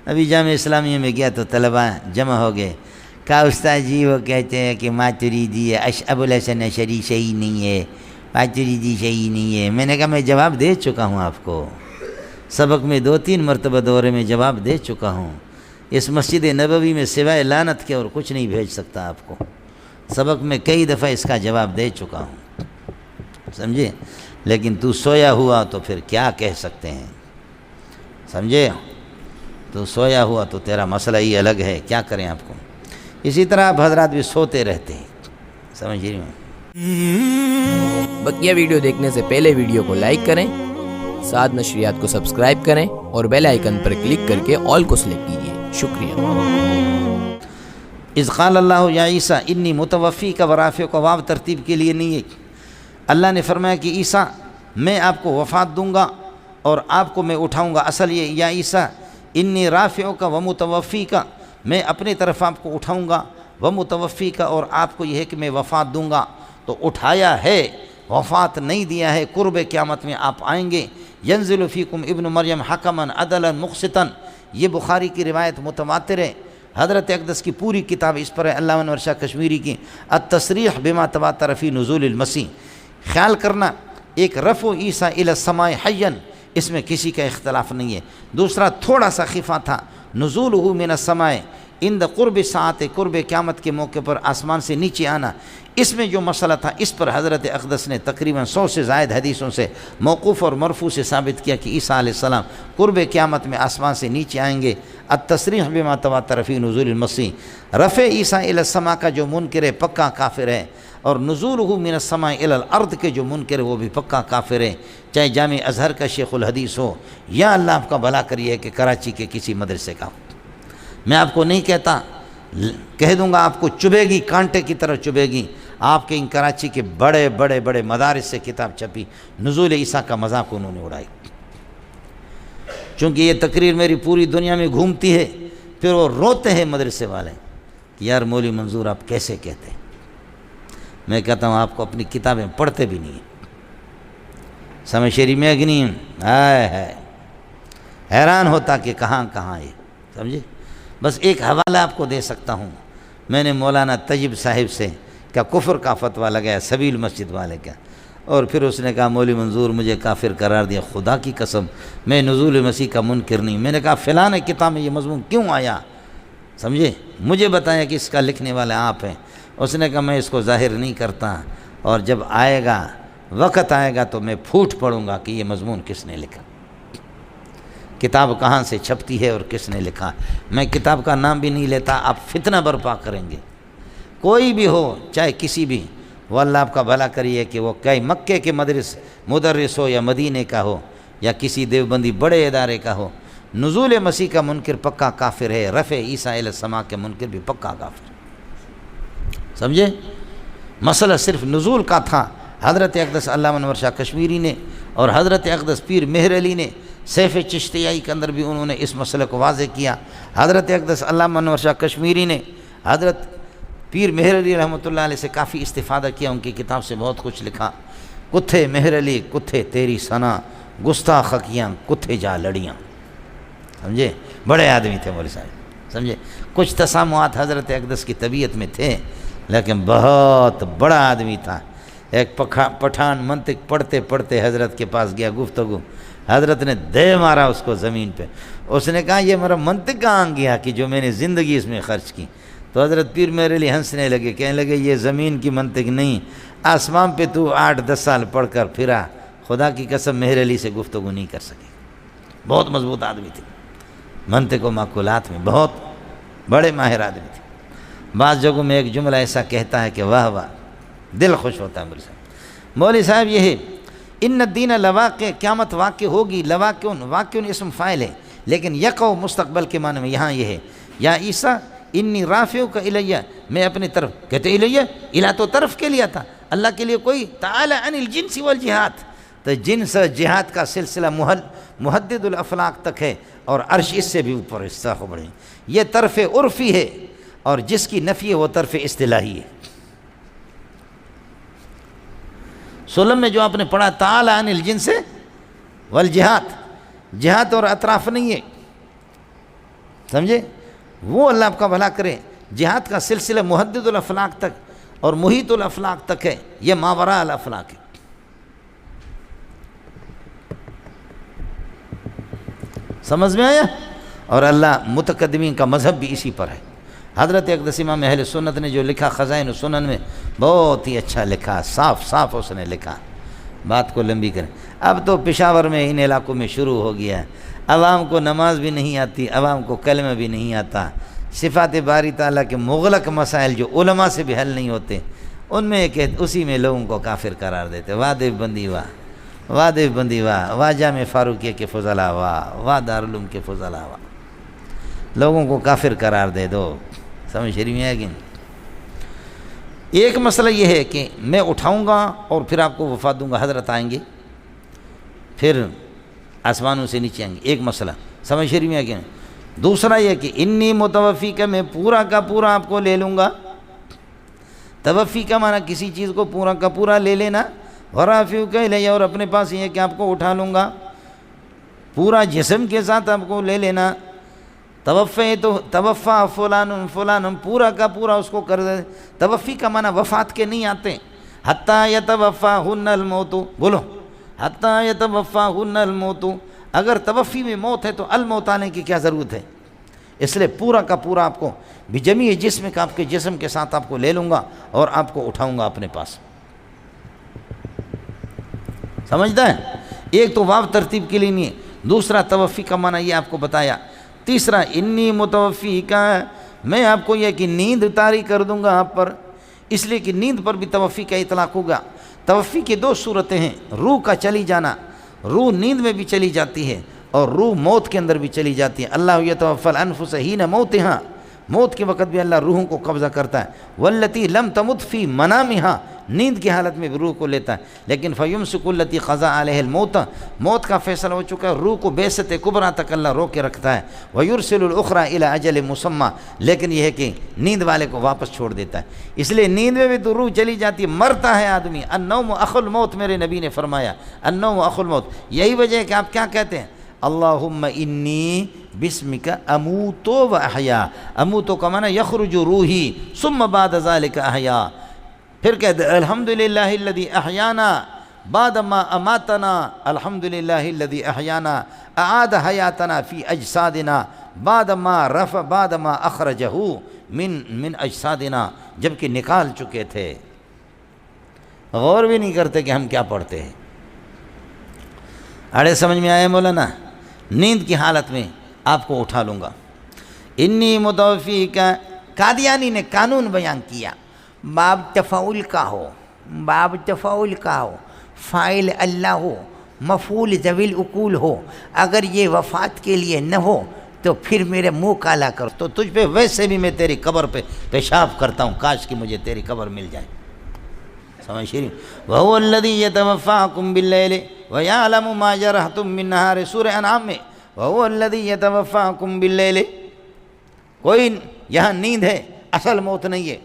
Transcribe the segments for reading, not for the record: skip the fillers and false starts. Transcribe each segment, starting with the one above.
ابھی جامعہ اسلامیہ میں گیا تو طلباء جمع ہو گئے، کہا استاد جی وہ کہتے ہیں کہ ماتریدی ابو الحسن اشعری صحیح نہیں ہے، ماتریدی صحیح نہیں ہے۔ میں نے کہا میں جواب دے چکا ہوں آپ کو، سبق میں 2-3 مرتبہ دورے میں جواب دے چکا ہوں۔ اس مسجد نبوی میں سوائے لعنت کے اور کچھ نہیں بھیج سکتا آپ کو، سبق میں کئی دفعہ اس کا جواب دے چکا ہوں، سمجھے؟ لیکن تو سویا ہوا تو پھر کیا کہہ سکتے ہیں، سمجھے؟ تو سویا ہوا تو تیرا مسئلہ ہی الگ ہے، کیا کریں آپ کو؟ اسی طرح آپ حضرات بھی سوتے رہتے ہیں، سمجھ رہی ہوں۔ بقیہ ویڈیو دیکھنے سے پہلے ویڈیو کو لائک کریں، ساتھ نشریات کو سبسکرائب کریں اور بیل آئیکن پر کلک کر کے آل کو سلیکٹ کیجیے۔ شکریہ۔ اذ قال اللہ یا عیسیٰ انی متوفی کا ورافع کو واو ترتیب کے لیے نہیں ہے۔ اللہ نے فرمایا کہ عیسیٰ میں آپ کو وفات دوں گا اور آپ کو میں اٹھاؤں گا۔ اصل یہ یا عیسیٰ انی رافع کا و متوفی کا، میں اپنی طرف آپ کو اٹھاؤں گا، و متوفی کا، اور آپ کو یہ ہے کہ میں وفات دوں گا۔ تو اٹھایا ہے، وفات نہیں دیا ہے۔ قرب قیامت میں آپ آئیں گے۔ ینزل فیکم ابن مریم حکما عدلا مقسطا، یہ بخاری کی روایت متواتر ہے۔ حضرت اقدس کی پوری کتاب اس پر ہے، علامہ انور شاہ کشمیری کی التصریح بما تواتر فی نزول المسیح۔ خیال کرنا، ایک رفع عیسیٰ الی السماء حیا، اس میں کسی کا اختلاف نہیں ہے۔ دوسرا تھوڑا سا خفا تھا، نزولہ من السماء عند قرب ساعت، قرب قیامت کے موقع پر آسمان سے نیچے آنا، اس میں جو مسئلہ تھا اس پر حضرت اقدس نے تقریباً 100 سے زائد حدیثوں سے موقوف اور مرفوع سے ثابت کیا کہ عیسیٰ علیہ السلام قرب قیامت میں آسمان سے نیچے آئیں گے۔ التصریح بما تواتر فی نزول المسیح، رفع عیسیٰ الی السماء کا جو منکر ہے پکا کافر ہے، اور نزولہ من السماء الی الارض کے جو منکر ہے وہ بھی پکا کافر ہے، چاہے جامع ازہر کا شیخ الحدیث ہو یا اللہ آپ کا بھلا کریے کہ کراچی کے کسی مدرسے کا ہو۔ میں آپ کو نہیں کہتا، کہہ دوں گا آپ کو چبھے گی، کانٹے کی طرح چبھے گی۔ آپ کے ان کراچی کے بڑے بڑے بڑے مدارس سے کتاب چھپی، نزول عیسیٰ کا مذاق انہوں نے اڑائی۔ چونکہ یہ تقریر میری پوری دنیا میں گھومتی ہے، پھر وہ روتے ہیں مدرسے والے کہ یار مولوی منظور آپ کیسے کہتے ہیں۔ میں کہتا ہوں آپ کو اپنی کتابیں پڑھتے بھی نہیں ہیں، سمجھ شیری میں اگنی ہے، حیران ہوتا کہ کہاں کہاں ہے، سمجھے؟ بس ایک حوالہ آپ کو دے سکتا ہوں، میں نے مولانا طیب صاحب سے کیا کفر کا فتویٰ لگایا، سبیل مسجد والے کا، اور پھر اس نے کہا مولوی منظور مجھے کافر قرار دیا، خدا کی قسم میں نزول مسیح کا منکر نہیں۔ میں نے کہا فلاں کتاب میں یہ مضمون کیوں آیا، سمجھے؟ مجھے بتایا کہ اس کا لکھنے والے آپ ہیں۔ اس نے کہا میں اس کو ظاہر نہیں کرتا، اور جب آئے گا وقت آئے گا تو میں پھوٹ پڑوں گا کہ یہ مضمون کس نے لکھا، کتاب کہاں سے چھپتی ہے اور کس نے لکھا۔ میں کتاب کا نام بھی نہیں لیتا، آپ فتنہ برپا کریں گے، کوئی بھی ہو چاہے کسی بھی، وہ اللہ آپ کا بھلا کریے کہ وہ کئی مکے کے مدرس ہو یا مدینے کا ہو یا کسی دیوبندی بڑے ادارے کا ہو، نزول مسیح کا منکر پکا کافر ہے، رفع عیسیٰ الی السماء کے منکر بھی پکا کافر ہے، سمجھے؟ مسئلہ صرف نزول کا تھا۔ حضرت اقدس علامہ انور شاہ کشمیری نے اور حضرت اقدس پیر مہر علی نے سیف چشتیائی کے اندر بھی انہوں نے اس مسئلے کو واضح کیا۔ حضرت اقدس علامہ انور شاہ کشمیری نے حضرت پیر مہر علی رحمۃ اللہ علیہ سے کافی استفادہ کیا، ان کی کتاب سے بہت کچھ لکھا۔ کتھے مہر علی کتھے تیری ثنا، گستاخ خکیاں کتھے جا لڑیاں، سمجھے؟ بڑے آدمی تھے مولوی صاحب، سمجھے؟ کچھ تسامحات حضرت اقدس کی طبیعت میں تھے، لیکن بہت بڑا آدمی تھا۔ ایک پٹھان منطق پڑھتے پڑھتے حضرت کے پاس گیا گفتگو، حضرت نے دے مارا اس کو زمین پہ، اس نے کہا یہ میرا منطق کہاں گیا کہ جو میں نے زندگی اس میں خرچ کی۔ تو حضرت پیر میرے لیے ہنسنے لگے، کہنے لگے یہ زمین کی منطق نہیں، آسمان پہ تو 8-10 سال پڑھ کر پھرا، خدا کی قسم مہر علی سے گفتگو نہیں کر سکے۔ بہت مضبوط آدمی تھے، منطق و معقولات میں بہت بڑے ماہر آدمی تھے۔ بعض جگہوں میں ایک جملہ ایسا کہتا ہے کہ واہ واہ، دل خوش ہوتا ہے مولوی صاحب۔ مولوی صاحب یہ ہے ان الدین لواقع، قیامت واقع ہوگی، لواقعن واقعن اسم فاعل ہے، لیکن یقع مستقبل کے معنی میں یہاں یہ ہے، یا عیسیٰ انی رافعک الیہ، میں اپنی طرف، کہتے الیہ، الہ تو طرف کے لیا تھا، اللہ کے لیے کوئی تعالی عن الجنس والجہاد، تو جنس جہاد کا سلسلہ محدد الافلاق تک ہے، اور عرش اس سے بھی اوپر حصہ ہو بڑھیں، یہ طرف عرفی ہے، اور جس کی نفی ہے وہ طرف اصطلاحی ہے۔ سلم میں جو آپ نے پڑھا تعالی عن الجنس والجہاد، جہاد اور اطراف نہیں ہے، سمجھے؟ وہ اللہ آپ کا بھلا کرے۔ جہاد کا سلسلہ محدد الافلاق تک اور محیط الافلاق تک ہے، یہ ماوراء الافلاق ہے۔ سمجھ میں آیا؟ اور اللہ متقدمین کا مذہب بھی اسی پر ہے۔ حضرت اقدس امام اہل سنت نے جو لکھا خزائن سنن میں، بہت ہی اچھا لکھا، صاف صاف اس نے لکھا۔ بات کو لمبی کریں، اب تو پشاور میں ان علاقوں میں شروع ہو گیا ہے، عوام کو نماز بھی نہیں آتی، عوام کو کلمہ بھی نہیں آتا، صفات باری تعالیٰ کے مغلق مسائل جو علماء سے بھی حل نہیں ہوتے، ان میں اسی میں لوگوں کو کافر قرار دیتے۔ واہ دیوبندی واہ، واہ دیوبندی واہ، واہ جامع فاروقیہ کے فضلاء واہ، واہ دارالعلوم کے فضلاء واہ، لوگوں کو کافر قرار دے دو۔ سمجھ شریف میں ہے کہ نہیں؟ ایک مسئلہ یہ ہے کہ میں اٹھاؤں گا اور پھر آپ کو وفات دوں گا، حضرت آئیں گے پھر آسمانوں سے نیچے آئیں گے، ایک مسئلہ سمجھ شریف میں ہے کہ نہیں؟ دوسرا یہ کہ انی متوفی کا میں پورا کا پورا آپ کو لے لوں گا۔ توفی کا معنی کسی چیز کو پورا کا پورا لے لینا، ورافعک الیہ، اور اپنے پاس یہ کہ آپ کو اٹھا لوں گا پورا جسم کے ساتھ، آپ کو لے لینا۔ توفی تو توفا فلان فلان، ہم پورا کا پورا اس کو کر دے۔ توفی کا معنی وفات کے نہیں آتے، حتی یتوفاہن الموت، بولو حتی یتوفاہن الموت، اگر توفی میں موت ہے تو الموت آنے کی کیا ضرورت ہے؟ اس لیے پورا کا پورا آپ کو بجمیع جسم کا، آپ کے جسم کے ساتھ آپ کو لے لوں گا اور آپ کو اٹھاؤں گا اپنے پاس۔ سمجھتا ہے؟ ایک تو واو ترتیب کے لیے نہیں ہے، دوسرا توفی کا معنی یہ آپ کو بتایا، تیسرا انی متوفی کا، میں آپ کو یہ کہ نیند طاری کر دوں گا آپ پر، اس لیے کہ نیند پر بھی توفی کا اطلاق ہوگا۔ توفی کی دو صورتیں ہیں، روح کا چلی جانا، روح نیند میں بھی چلی جاتی ہے اور روح موت کے اندر بھی چلی جاتی ہے۔ اللہ یتوفی الانفس حین موتہا، موت کے وقت بھی اللہ روحوں کو قبضہ کرتا ہے۔ واللتی لم تمت فی منامہا، نیند کی حالت میں بھی روح کو لیتا ہے، لیکن فیمسک التی قضا علیہ الموت، موت کا فیصلہ ہو چکا ہے، روح کو بعثت کبریٰ تک اللہ روک کے رکھتا ہے۔ ویرسل الاخری الی اجل مسمی، لیکن یہ ہے کہ نیند والے کو واپس چھوڑ دیتا ہے، اس لیے نیند میں بھی تو روح چلی جاتی ہے، مرتا ہے آدمی۔ النوم اخو الموت، میرے نبی نے فرمایا النوم اخو الموت۔ یہی وجہ ہے کہ آپ کیا کہتے ہیں؟ اللہم انی بسمک اموت و احیا، اموت کا معنی یخرج روحی ثم بعد ذلك احیا، پھر کہتے ہیں الحمدللہ الذی احیانا بعد ما اماتنا، الحمدللہ الذی احیانا اعاد حیاتنا فی اجسادنا بعد ما اخرجہ من اجسادنا، جبکہ نکال چکے تھے۔ غور بھی نہیں کرتے کہ ہم کیا پڑھتے ہیں۔ اڑے سمجھ میں آئے مولانا؟ نیند کی حالت میں آپ کو اٹھا لوں گا۔ انی متوفی کا، قادیانی نے قانون بیان کیا، باب تفاعل کا ہو، باب تفاعل کا ہو، فاعل اللہ ہو، مفعول ذوی العقول ہو، اگر یہ وفات کے لیے نہ ہو تو پھر میرے منہ کالا کر، تو تجھ پہ ویسے بھی میں تیری قبر پہ پیشاب کرتا ہوں، کاش کہ مجھے تیری قبر مل جائے۔ سمجھ شریف؟ وَهُوَ الَّذِي يَتَوَفَّاكُمْ بِاللَّيْلِ وَيَعْلَمُ مَا جَرَحْتُم بِالنَّهَارِ، سورہ انعام میں وَهُوَ الَّذِي يَتَوَفَّاكُمْ بِاللَّيْلِ، کوئی یہاں نیند ہے، اصل موت نہیں ہے۔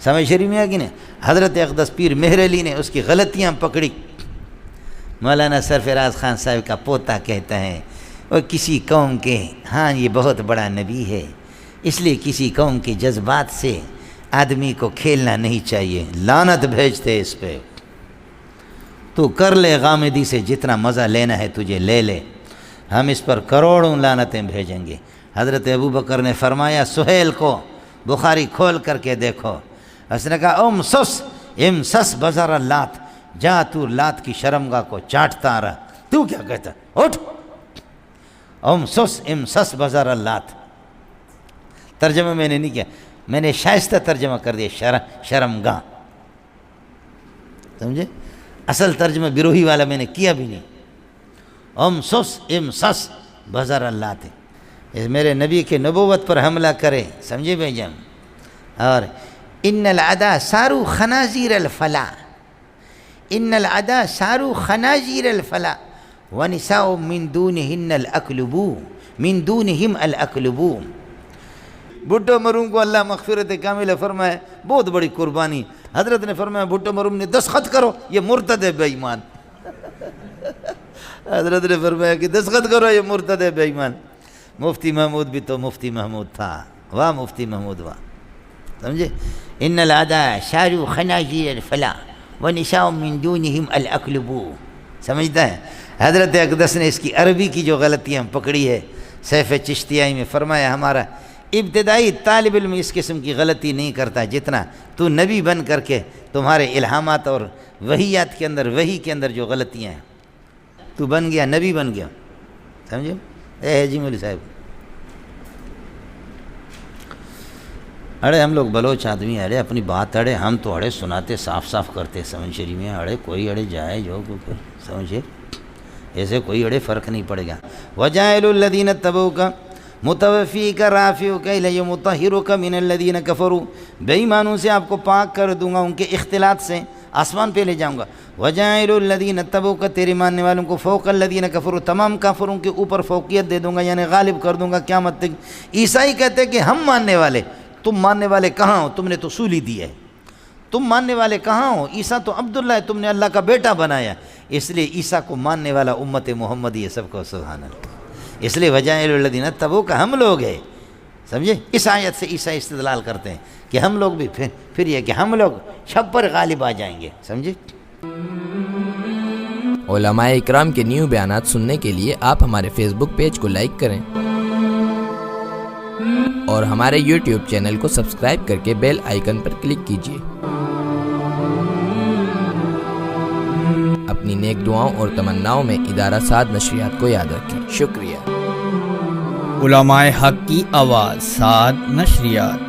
سمجھ شریف میں ہے کہ نہیں؟ حضرت اقدس پیر مہر علی نے اس کی غلطیاں پکڑی۔ مولانا سرفراز خان صاحب کا پوتا کہتا ہے وہ کسی قوم کے، ہاں یہ بہت بڑا نبی ہے، اس لیے کسی قوم کے جذبات سے آدمی کو کھیلنا نہیں چاہیے، لعنت بھیجتے اس پہ۔ تو کر لے غامدی سے جتنا مزہ لینا ہے تجھے لے لے، ہم اس پر کروڑوں لعنتیں بھیجیں گے۔ حضرت ابوبکر نے فرمایا سہیل کو، بخاری کھول کر کے دیکھو، اس نے کہا امسس بزر اللات، جا تو لات کی شرمگاہ کو چاٹتا رہا، تو کیا کہتا؟ اٹھ، امسس بزر اللات۔ ترجمہ میں نے نہیں کیا، میں نے شائستہ ترجمہ کر دیا، شرمگاہ، سمجھے؟ اصل ترجمہ بروہی والا میں نے کیا بھی نہیں۔ امسس بزر اللات، میرے نبی کے نبوت پر حملہ کرے، سمجھے بھائی جان؟ اور ان العدا سارو خنازیر الفلا، ان العدا سارو خنازیر الفلا ونساء من دونہن الاکلبو، من دونہم الاکلبو۔ بھٹو مرحوم کو اللہ مغفرت کاملہ فرمائے، بہت بڑی قربانی۔ حضرت نے فرمایا بھٹو مرحوم نے دستخط کرو، یہ مرتد ہے بے ایمان۔ حضرت نے فرمایا کہ دستخط کرو، یہ مرتد ہے بے ایمان۔ مفتی محمود بھی تو مفتی محمود تھا، واہ مفتی محمود واہ، سمجھے؟ ان العدا شارو خناجیر الفلا ونساء من دونہم الاکلبو، سمجھتا ہے؟ حضرت اقدس نے اس کی عربی کی جو غلطیاں پکڑی ہے سیف چشتیائی میں، فرمایا ہمارا ابتدائی طالب علم اس قسم کی غلطی نہیں کرتا جتنا تو نبی بن کر کے تمہارے الہامات اور وحیات کے اندر، وحی کے اندر جو غلطیاں ہیں، تو بن گیا نبی بن گیا، سمجھے؟ اے حاجی مولی صاحب، اڑے ہم لوگ بلوچ آدمی، اڑے اپنی بات اڑے ہم تو اڑے سناتے صاف صاف کرتے سمجھ شریف میں، اڑے کوئی اڑے جائے جو سمجھے، ایسے کوئی اڑے فرق نہیں پڑے گا۔ وَجَاعِلُ الَّذِينَ اتَّبَعُوكَ مُتَوَفِّيكَ رَافِعُكَ إِلَيَّ مُطَهِّرُكَ مِنَ الَّذِينَ كَفَرُوا، بے ایمانوں سے آپ کو پاک کر دوں گا ان کے اختلاط سے، آسمان پہ لے جاؤں گا۔ وَجَاعِلُ الَّذِينَ اتَّبَعُوكَ تیرے ماننے والوں کو فوق الَّذِينَ كَفَرُوا، تمام کافروں کے اوپر فوقیت دے دوں گا، یعنی غالب کر دوں گا قیامت تک۔ عیسائی کہتے ہیں کہ ہم ماننے والے، تم ماننے والے کہاں ہو؟ تم نے تو سولی دی ہے، تم ماننے والے کہاں ہو؟ عیسیٰ تو عبداللہ ہے، تم نے اللہ کا بیٹا بنایا۔ اس لیے عیسیٰ کو ماننے والا امت محمدی ہے، سب کو سبحان اللہ۔ اس لیے وجائل الذین اتبعوک ہم لوگ ہیں، سمجھے؟ اس آیت سے عیسیٰ استدلال کرتے ہیں کہ ہم لوگ بھی پھر یہ کہ ہم لوگ شب پر غالب آ جائیں گے، سمجھے؟ علماء اکرام کے نیو بیانات سننے کے لیے آپ ہمارے فیس بک پیج کو لائک کریں اور ہمارے یوٹیوب چینل کو سبسکرائب کر کے بیل آئیکن پر کلک کیجیے۔ اپنی نیک دعاؤں اور تمناؤں میں ادارہ سعد نشریات کو یاد رکھیں۔ شکریہ۔ علماء حق کی آواز، سعد نشریات۔